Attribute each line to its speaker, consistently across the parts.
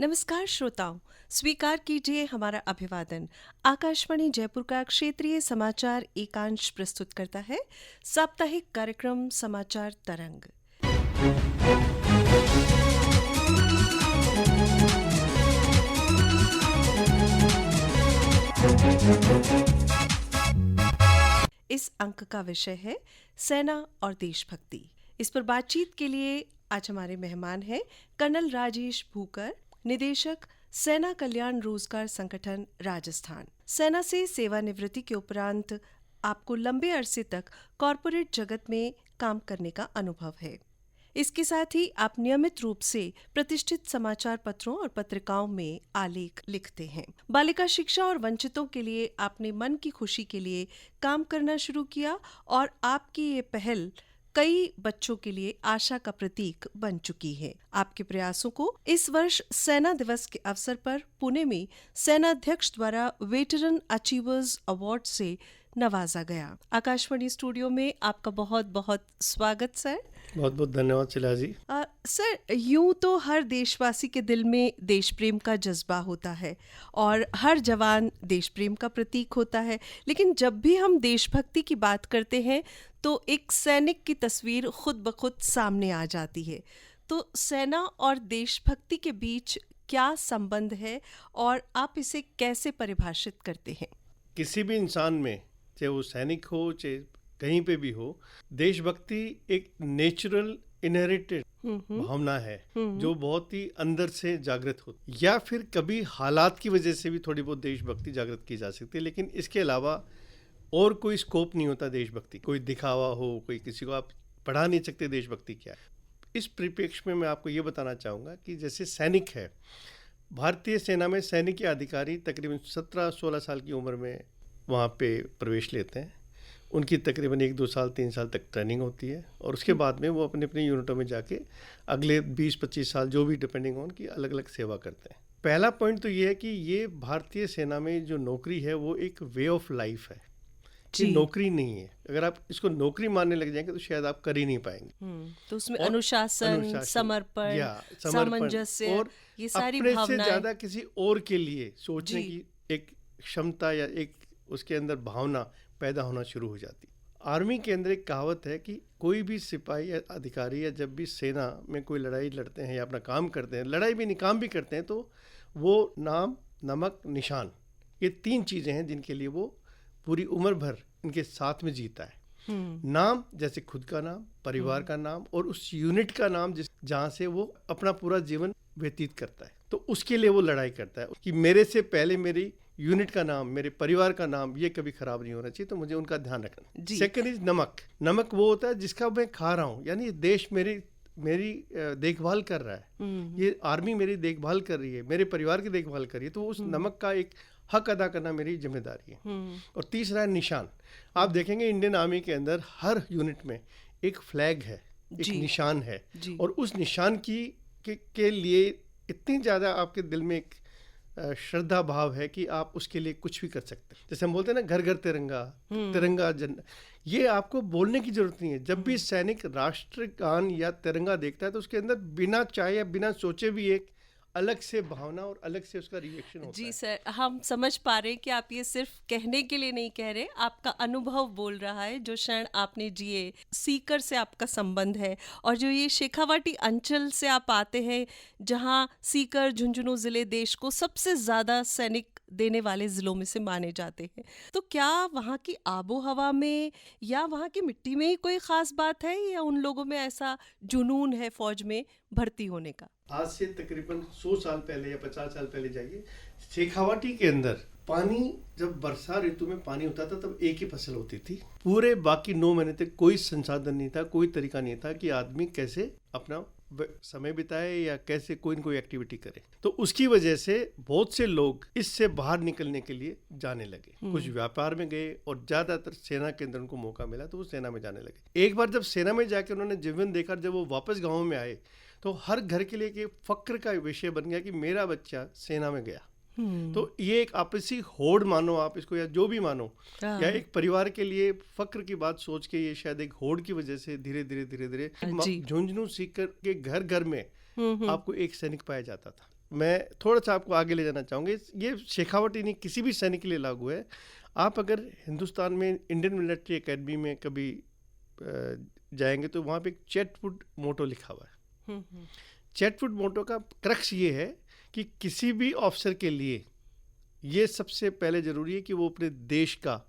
Speaker 1: नमस्कार श्रोताओं, स्वीकार कीजिए हमारा अभिवादन। आकाशवाणी जयपुर का क्षेत्रीय समाचार एकांश प्रस्तुत करता है साप्ताहिक कार्यक्रम समाचार तरंग। इस अंक का विषय है सेना और देशभक्ति। इस पर बातचीत के लिए आज हमारे मेहमान हैं कर्नल राजेश भूकर, निदेशक सेना कल्याण रोजगार संगठन राजस्थान। सेना से सेवानिवृत्ति के उपरांत आपको लंबे अरसे तक कॉरपोरेट जगत में काम करने का अनुभव है। इसके साथ ही आप नियमित रूप से प्रतिष्ठित समाचार पत्रों और पत्रिकाओं में आलेख लिखते हैं। बालिका शिक्षा और वंचितों के लिए आपने मन की खुशी के लिए काम करना शुरू किया और आपकी ये पहल कई बच्चों के लिए आशा का प्रतीक बन चुकी है। आपके प्रयासों को इस वर्ष सेना दिवस के अवसर पर पुणे में सेनाध्यक्ष द्वारा वेटरन अचीवर्स अवार्ड से नवाजा गया। आकाशवाणी स्टूडियो में आपका बहुत बहुत स्वागत सर।
Speaker 2: बहुत बहुत धन्यवाद शिला जी।
Speaker 1: सर, यूं तो हर देशवासी के दिल में देश प्रेम का जज्बा होता है और हर जवान देश प्रेम का प्रतीक होता है, लेकिन जब भी हम देशभक्ति की बात करते हैं तो एक सैनिक की तस्वीर खुद ब खुद सामने आ जाती है। तो सेना और देशभक्ति के बीच क्या संबंध है और आप इसे कैसे परिभाषित करते हैं?
Speaker 2: किसी भी इंसान में, चाहे वो सैनिक हो चाहे कहीं पे भी हो, देशभक्ति एक नेचुरल इनहेरिटेड भावना है जो बहुत ही अंदर से जागृत होती है, या फिर कभी हालात की वजह से भी थोड़ी बहुत देशभक्ति जागृत की जा सकती है, लेकिन इसके अलावा और कोई स्कोप नहीं होता देशभक्ति। कोई दिखावा हो, कोई किसी को आप पढ़ा नहीं सकते देशभक्ति क्या है। इस परिप्रेक्ष्य में मैं आपको ये बताना चाहूँगा कि जैसे सैनिक है, भारतीय सेना में सैनिक या अधिकारी तकरीबन 17-16 साल की उम्र में वहाँ पे प्रवेश लेते हैं। उनकी तकरीबन 1-2 साल 3 साल तक ट्रेनिंग होती है और उसके बाद में वो अपने अपने यूनिटों में जाके अगले 20-25 साल जो भी डिपेंडिंग ऑन की अलग अलग सेवा करते हैं। पहला पॉइंट तो ये है कि ये भारतीय सेना में जो नौकरी है वो एक वे ऑफ लाइफ है, ये नौकरी नहीं है। अगर आप इसको नौकरी मानने लग जाएंगे तो शायद आप कर ही नहीं पाएंगे।
Speaker 1: तो उसमें अनुशासन, समर्पण, सामंजस्य और ये सारी भावनाएं,
Speaker 2: अपने से ज्यादा किसी और के लिए सोचने की एक क्षमता या एक उसके अंदर भावना पैदा होना शुरू हो जाती। आर्मी के अंदर एक कहावत है कि कोई भी सिपाही या अधिकारी या जब भी सेना में कोई लड़ाई लड़ते हैं या अपना काम करते हैं, लड़ाई भी नहीं काम भी करते हैं, तो वो नाम, नमक, निशान, ये 3 चीजें हैं जिनके लिए वो पूरी उम्र भर इनके साथ में जीता है। नाम जैसे खुद का नाम, परिवार का नाम और उस यूनिट का नाम जहाँ से वो अपना पूरा जीवन व्यतीत करता है, तो उसके लिए वो लड़ाई करता है कि मेरे से पहले मेरी यूनिट का नाम, मेरे परिवार का नाम, ये कभी खराब नहीं होना चाहिए, तो मुझे उनका ध्यान रखना। सेकंड इज नमक। नमक वो होता है जिसका मैं खा रहा हूँ, यानी देश मेरी देखभाल कर रहा है, ये आर्मी मेरी देखभाल कर रही है, मेरे परिवार की देखभाल कर रही है, तो उस नमक का एक हक अदा करना मेरी जिम्मेदारी है। और तीसरा है निशान। आप देखेंगे इंडियन आर्मी के अंदर हर यूनिट में एक फ्लैग है, एक निशान है, और उस निशान के लिए इतनी ज़्यादा आपके दिल में एक श्रद्धा भाव है कि आप उसके लिए कुछ भी कर सकते हैं। जैसे हम बोलते हैं ना, घर घर तिरंगा, तिरंगा झंडा, ये आपको बोलने की जरूरत नहीं है। जब भी सैनिक राष्ट्रगान या तिरंगा देखता है तो उसके अंदर बिना चाहे या बिना सोचे भी एक अलग से भावना और अलग से उसका रिएक्शन होता है।
Speaker 1: जी सर, हम समझ पा रहे हैं कि आप ये सिर्फ कहने के लिए नहीं कह रहे, आपका अनुभव बोल रहा है। जो क्षण आपने जिए, सीकर से आपका संबंध है और जो ये शेखावाटी अंचल से आप आते हैं, जहां सीकर, झुंझुनू जिले देश को सबसे ज्यादा सैनिक देने वाले जिलों में से माने जाते हैं, तो क्या वहाँ की आबो हवा में या वहाँ की मिट्टी में ही कोई खास बात है या उन लोगों में ऐसा जुनून है फौज में भर्ती होने का?
Speaker 2: आज से तकरीबन 100 साल पहले या 50 साल पहले जाइए, शेखावाटी के अंदर पानी, जब वर्षा ऋतु में पानी होता था तब एक ही फसल होती थी। पूरे बाकी 9 महीने तक कोई संसाधन नहीं था, कोई तरीका नहीं था कि आदमी कैसे अपना समय बिताए या कैसे कोई न कोई एक्टिविटी करे। तो उसकी वजह से बहुत से लोग इससे बाहर निकलने के लिए जाने लगे। कुछ व्यापार में गए और ज्यादातर सेना के अंदर उनको मौका मिला तो वो सेना में जाने लगे। एक बार जब सेना में जाकर उन्होंने जीवन देखा, जब वो वापस गाँव में आए तो हर घर के लिए एक फक्र का विषय बन गया कि मेरा बच्चा सेना में गया। तो ये एक आपसी होड़ मानो आप इसको, या जो भी मानो, या एक परिवार के लिए फक्र की बात सोच के ये शायद एक होड़ की वजह से धीरे धीरे झुंझुनू सीकर के घर घर में आपको एक सैनिक पाया जाता था। मैं थोड़ा सा आपको आगे ले जाना चाहूँगा। ये शेखावट ही नहीं, किसी भी सैनिक के लिए लागू है। आप अगर हिंदुस्तान में इंडियन मिलिट्री एकेडमी में कभी जाएंगे तो वहाँ पे एक चैटवुड मोटो लिखा हुआ है। चैटवुड मोटो का क्रक्स ये है कि किसी भी ऑफिसर के लिए ये सबसे पहले ज़रूरी है कि वो अपने देश का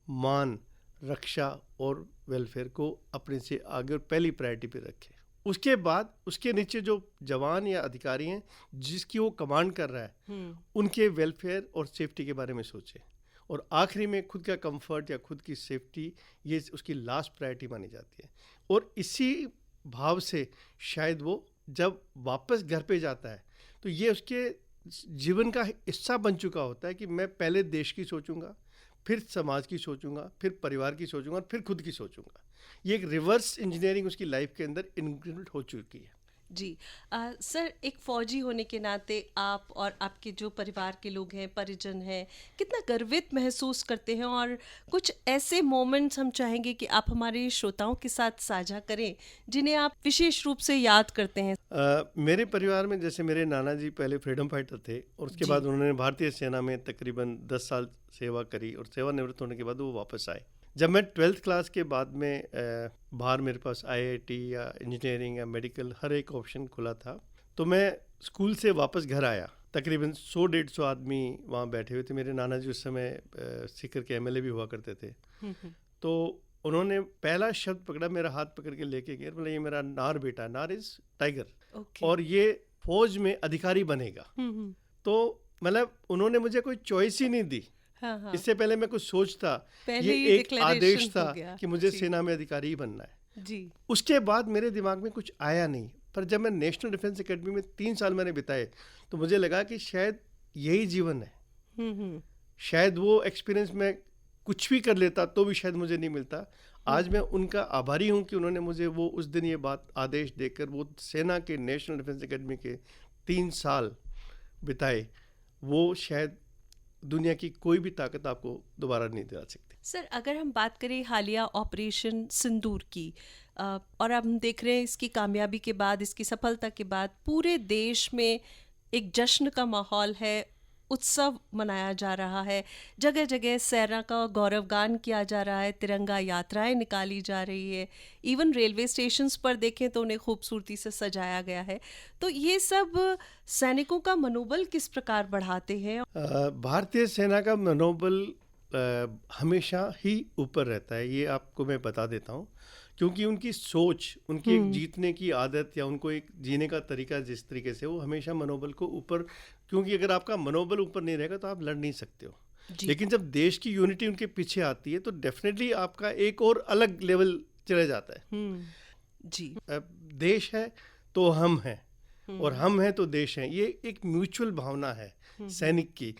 Speaker 2: मान, रक्षा और वेलफेयर को अपने से आगे और पहली प्रायोरिटी पे रखे। उसके बाद उसके नीचे जो जवान या अधिकारी हैं जिसकी वो कमांड कर रहा है, उनके वेलफेयर और सेफ्टी के बारे में सोचे। और आखिरी में खुद का कंफर्ट या खुद की सेफ्टी, ये उसकी लास्ट प्रायोरिटी मानी जाती है। और इसी भाव से शायद वो जब वापस घर पे जाता है तो ये उसके जीवन का हिस्सा बन चुका होता है कि मैं पहले देश की सोचूंगा, फिर समाज की सोचूंगा, फिर परिवार की सोचूंगा और फिर खुद की सोचूंगा। ये एक रिवर्स इंजीनियरिंग उसकी लाइफ के अंदर इंक्लूड हो चुकी है।
Speaker 1: जी सर, एक फौजी होने के नाते आप और आपके जो परिवार के लोग हैं, परिजन हैं, कितना गर्वित महसूस करते हैं, और कुछ ऐसे मोमेंट्स हम चाहेंगे कि आप हमारे श्रोताओं के साथ साझा करें जिन्हें आप विशेष रूप से याद करते हैं।
Speaker 2: मेरे परिवार में जैसे मेरे नाना जी पहले फ्रीडम फाइटर थे और उसके बाद उन्होंने भारतीय सेना में तकरीबन 10 साल सेवा करी और सेवानिवृत्त होने के बाद वो वापस आए। जब मैं 12th क्लास के बाद में बाहर मेरे पास IIT या इंजीनियरिंग या मेडिकल हर एक ऑप्शन खुला था, तो मैं स्कूल से वापस घर आया। तकरीबन 100-150 आदमी वहाँ बैठे हुए थे। मेरे नाना जी उस समय सीकर के MLA भी हुआ करते थे। तो उन्होंने पहला शब्द पकड़ा, मेरा हाथ पकड़ के लेके गए, बोले ये मेरा नार बेटा, नार इज टाइगर, और ये फौज में अधिकारी बनेगा। तो मतलब उन्होंने मुझे कोई चॉइस ही नहीं दी। हाँ। इससे पहले मैं कुछ सोचता, ये एक आदेश था कि मुझे सेना में अधिकारी ही बनना है जी। उसके बाद मेरे दिमाग में कुछ आया नहीं। पर जब मैं नेशनल डिफेंस एकेडमी में 3 साल मैंने बिताए तो मुझे लगा कि शायद यही जीवन है। शायद वो एक्सपीरियंस मैं कुछ भी कर लेता तो भी शायद मुझे नहीं मिलता। आज मैं उनका आभारी हूँ कि उन्होंने मुझे वो उस दिन ये बात आदेश देकर वो सेना के नेशनल डिफेंस एकेडमी के 3 साल बिताए। वो शायद दुनिया की कोई भी ताकत आपको दोबारा नहीं दिला सकती।
Speaker 1: सर, अगर हम बात करें हालिया ऑपरेशन सिंदूर की, और हम देख रहे हैं इसकी कामयाबी के बाद, इसकी सफलता के बाद पूरे देश में एक जश्न का माहौल है, उत्सव मनाया जा रहा है, जगह जगह सेना का गौरवगान किया जा रहा है, तिरंगा यात्राएं निकाली जा रही है, इवन रेलवे स्टेशंस पर देखें तो उन्हें खूबसूरती से सजाया गया है। तो ये सब सैनिकों का मनोबल किस प्रकार बढ़ाते हैं?
Speaker 2: भारतीय सेना का मनोबल हमेशा ही ऊपर रहता है, ये आपको मैं बता देता हूँ। क्योंकि उनकी सोच, उनकी एक जीतने की आदत या उनको एक जीने का तरीका जिस तरीके से, वो हमेशा मनोबल को ऊपर, क्योंकि अगर आपका मनोबल ऊपर नहीं रहेगा तो आप लड़ नहीं सकते हो। लेकिन जब देश की यूनिटी उनके पीछे आती है तो डेफिनेटली आपका एक और अलग लेवल चला जाता है। जी, देश है तो हम हैं और हम हैं तो देश हैं, ये एक म्यूचुअल भावना है सैनिक की।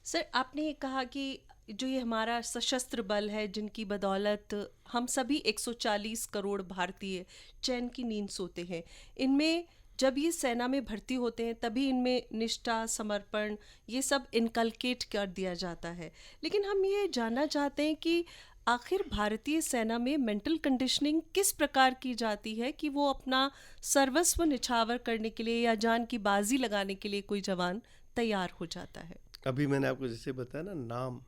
Speaker 1: सर, आपने कहा कि जो ये हमारा सशस्त्र बल है जिनकी बदौलत हम सभी 140 करोड़ भारतीय चैन की नींद सोते हैं, इनमें जब ये सेना में भर्ती होते हैं तभी इनमें निष्ठा, समर्पण, ये सब इनकलकेट कर दिया जाता है। लेकिन हम ये जानना चाहते हैं कि आखिर भारतीय सेना में मेंटल कंडीशनिंग किस प्रकार की जाती है कि वो अपना सर्वस्व निछावर करने के लिए या जान की बाजी लगाने के लिए कोई जवान तैयार हो जाता है?
Speaker 2: अभी मैंने आपको जैसे बताया ना, नाम,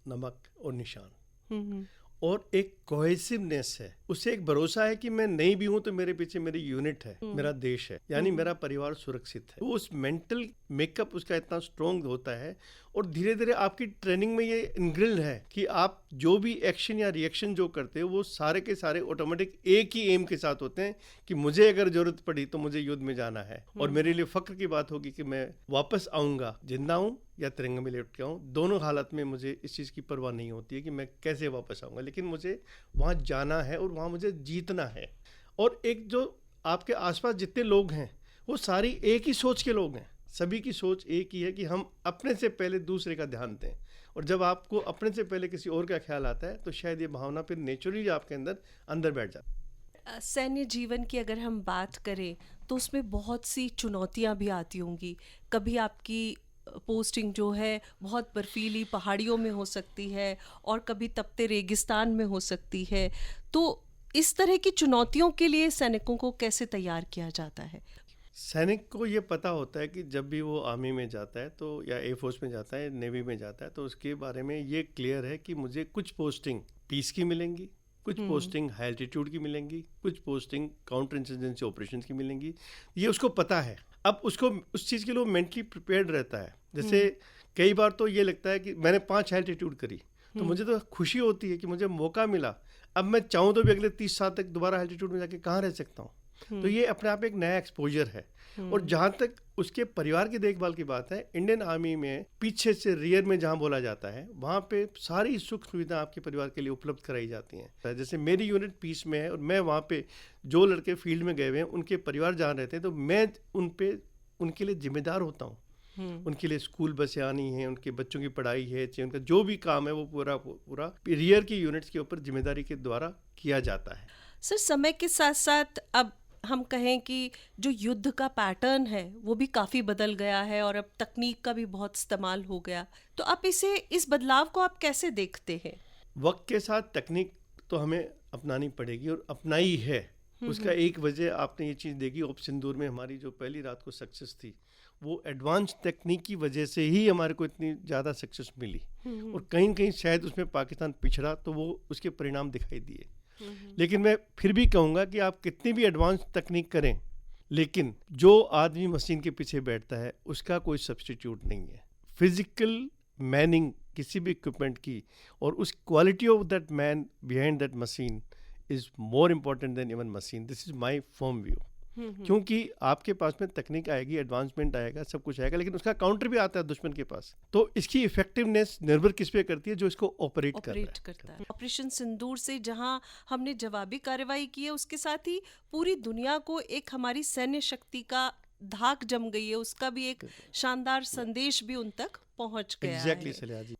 Speaker 2: नमक और निशान, और एक कोहेसिवनेस है, उसे एक भरोसा है कि मैं नहीं भी हूं तो मेरे पीछे मेरी यूनिट है, मेरा देश है, यानी मेरा परिवार सुरक्षित है। तो उस मेंटल मेकअप उसका इतना स्ट्रॉन्ग होता है और धीरे धीरे आपकी ट्रेनिंग में ये इनग्रिल्ड है कि आप जो भी एक्शन या रिएक्शन जो करते हो वो सारे के सारे ऑटोमेटिक एक ही एम के साथ होते हैं कि मुझे अगर जरूरत पड़ी तो मुझे युद्ध में जाना है और मेरे लिए फक्र की बात होगी कि मैं वापस आऊंगा, जिंदा हूँ या तिरंगे में लेट के आऊँ। दोनों हालत में मुझे इस चीज़ की परवाह नहीं होती है कि मैं कैसे वापस आऊँगा, लेकिन मुझे वहाँ जाना है और वहाँ मुझे जीतना है। और एक जो आपके आसपास जितने लोग हैं वो सारी एक ही सोच के लोग हैं, सभी की सोच एक ही है कि हम अपने से पहले दूसरे का ध्यान दें। और जब आपको अपने से पहले किसी और का ख्याल आता है तो शायद ये भावना फिर नेचुरली आपके अंदर बैठ जाती है।
Speaker 1: सैन्य जीवन की अगर हम बात करें तो उसमें बहुत सी चुनौतियां भी आती होंगी। कभी आपकी पोस्टिंग जो है बहुत बर्फीली पहाड़ियों में हो सकती है और कभी तपते रेगिस्तान में हो सकती है। तो इस तरह की चुनौतियों के लिए सैनिकों को कैसे तैयार किया जाता है?
Speaker 2: सैनिक को ये पता होता है कि जब भी वो आर्मी में जाता है तो या एयरफोर्स में जाता है, नेवी में जाता है, तो उसके बारे में ये क्लियर है कि मुझे कुछ पोस्टिंग पीस की मिलेंगी, कुछ पोस्टिंग हाई एल्टीट्यूड की मिलेंगी, कुछ पोस्टिंग काउंटर इंसर्जेंसी ऑपरेशंस की मिलेंगी। ये उसको पता है। अब उसको उस चीज़ के लिए मेंटली प्रिपेयर्ड रहता है। जैसे कई बार तो ये लगता है कि मैंने 5 हाई एल्टीट्यूड करी तो मुझे तो खुशी होती है कि मुझे मौका मिला। अब मैं चाहूँ तो भी अगले 30 साल तक दोबारा हाई एल्टीट्यूड में जाके कहाँ रह सकता हूँ। तो ये अपने आप एक नया एक्सपोजर है। और जहाँ तक उसके परिवार की देखभाल की बात है, इंडियन आर्मी में पीछे से रियर में जहाँ बोला जाता है वहाँ पे सारी सुख सुविधा आपके परिवार के लिए उपलब्ध कराई जाती हैं। जैसे मेरी यूनिट पीस में है और मैं वहाँ पे जो लड़के फील्ड में गए हुए हैं उनके परिवार जहाँ रहते हैं तो मैं उनके लिए जिम्मेदार होता हूँ। उनके लिए स्कूल बसें आनी है, उनके बच्चों की पढ़ाई है, चाहे उनका जो भी काम है वो पूरा रियर की यूनिट्स के ऊपर जिम्मेदारी के द्वारा किया जाता है।
Speaker 1: सर, समय के साथ साथ अब हम कहें कि जो युद्ध का पैटर्न है वो भी काफ़ी बदल गया है और अब तकनीक का भी बहुत इस्तेमाल हो गया, तो आप इस बदलाव को आप कैसे देखते हैं?
Speaker 2: वक्त के साथ तकनीक तो हमें अपनानी पड़ेगी और अपनाई है। उसका एक वजह आपने ये चीज़ देखी, ऑपरेशन सिंदूर में हमारी जो पहली रात को सक्सेस थी वो एडवांस टेक्निक की वजह से ही हमारे को इतनी ज़्यादा सक्सेस मिली। और कहीं कहीं शायद उसमें पाकिस्तान पिछड़ा तो वो उसके परिणाम दिखाई दिए। लेकिन मैं फिर भी कहूँगा कि आप कितनी भी एडवांस तकनीक करें, लेकिन जो आदमी मशीन के पीछे बैठता है उसका कोई सब्स्टिट्यूट नहीं है। फिजिकल मैनिंग किसी भी इक्विपमेंट की और उस quality of that man behind that machine is more important than even machine. This is my firm view. क्योंकि आपके पास में तकनीक आएगी, एडवांसमेंट आएगा, सब कुछ आएगा, लेकिन उसका काउंटर भी आता है दुश्मन के पास। तो इसकी इफेक्टिवनेस निर्भर किस पे करती है? जो इसको ऑपरेट करता है।
Speaker 1: ऑपरेशन सिंदूर से जहां हमने जवाबी कार्रवाई की है, उसके साथ ही पूरी दुनिया को एक हमारी सैन्य शक्ति का धाक जम गई है, उसका भी एक शानदार संदेश भी उन तक पहुंच गया
Speaker 2: है। सलिया जी।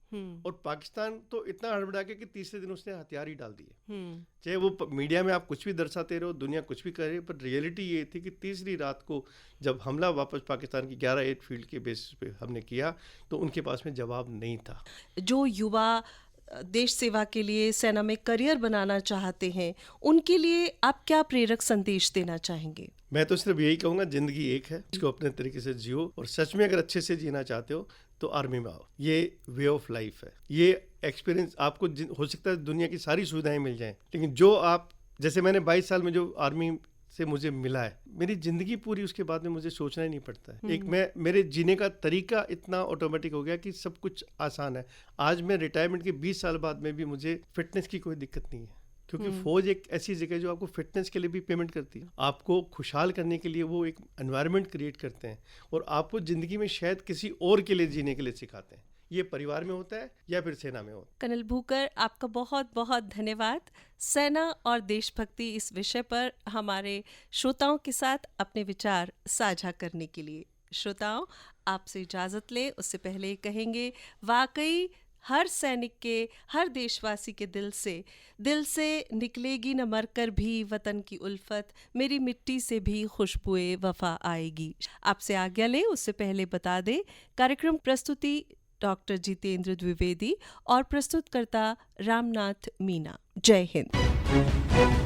Speaker 2: और पाकिस्तान तो इतना हड़बड़ा गया कि तीसरे दिन उसने हथियार ही डाल दिए। चाहे वो मीडिया में आप कुछ भी दर्शाते रहो, दुनिया कुछ भी करे, पर रियलिटी ये थी कि तीसरी रात को जब हमला वापस पाकिस्तान की 11 एट फील्ड के बेसिस पे हमने किया तो उनके पास में जवाब नहीं था।
Speaker 1: जो युवा देश सेवा के लिए सेना में करियर बनाना चाहते हैं, उनके लिए आप क्या प्रेरक संदेश देना चाहेंगे?
Speaker 2: मैं तो सिर्फ यही कहूँगा, जिंदगी एक है, इसको अपने तरीके से जियो और सच में अगर अच्छे से जीना चाहते हो तो आर्मी में आओ। ये वे ऑफ लाइफ है। ये एक्सपीरियंस आपको हो सकता है दुनिया की सारी सुविधाएं मिल जाएं, लेकिन जो आप जैसे मैंने 22 साल में जो आर्मी से मुझे मिला है, मेरी जिंदगी पूरी उसके बाद में मुझे सोचना ही नहीं पड़ता है। एक मेरे जीने का तरीका इतना ऑटोमेटिक हो गया कि सब कुछ आसान है। आज मैं रिटायरमेंट के 20 साल बाद में भी मुझे फिटनेस की कोई दिक्कत नहीं है, क्योंकि फौज एक ऐसी जगह है जो आपको फिटनेस के लिए भी पेमेंट करती है। आपको खुशहाल करने के लिए वो एक एनवायरनमेंट क्रिएट करते हैं और आपको ज़िंदगी में शायद किसी और के लिए जीने के लिए सिखाते हैं। ये परिवार में होता है या फिर सेना में होता है।
Speaker 1: कर्नल भूकर, आपका बहुत बहुत धन्यवाद सेना और देशभक्ति इस विषय पर हमारे श्रोताओं के साथ अपने विचार साझा करने के लिए। श्रोताओं, आपसे इजाज़त लें उससे पहले कहेंगे, वाकई हर सैनिक के, हर देशवासी के दिल से निकलेगी न मरकर भी वतन की उल्फत, मेरी मिट्टी से भी खुशबुए वफा आएगी। आपसे आज्ञा लें उससे पहले बता दें, कार्यक्रम प्रस्तुति डॉक्टर जितेंद्र द्विवेदी और प्रस्तुतकर्ता रामनाथ मीना। जय हिंद।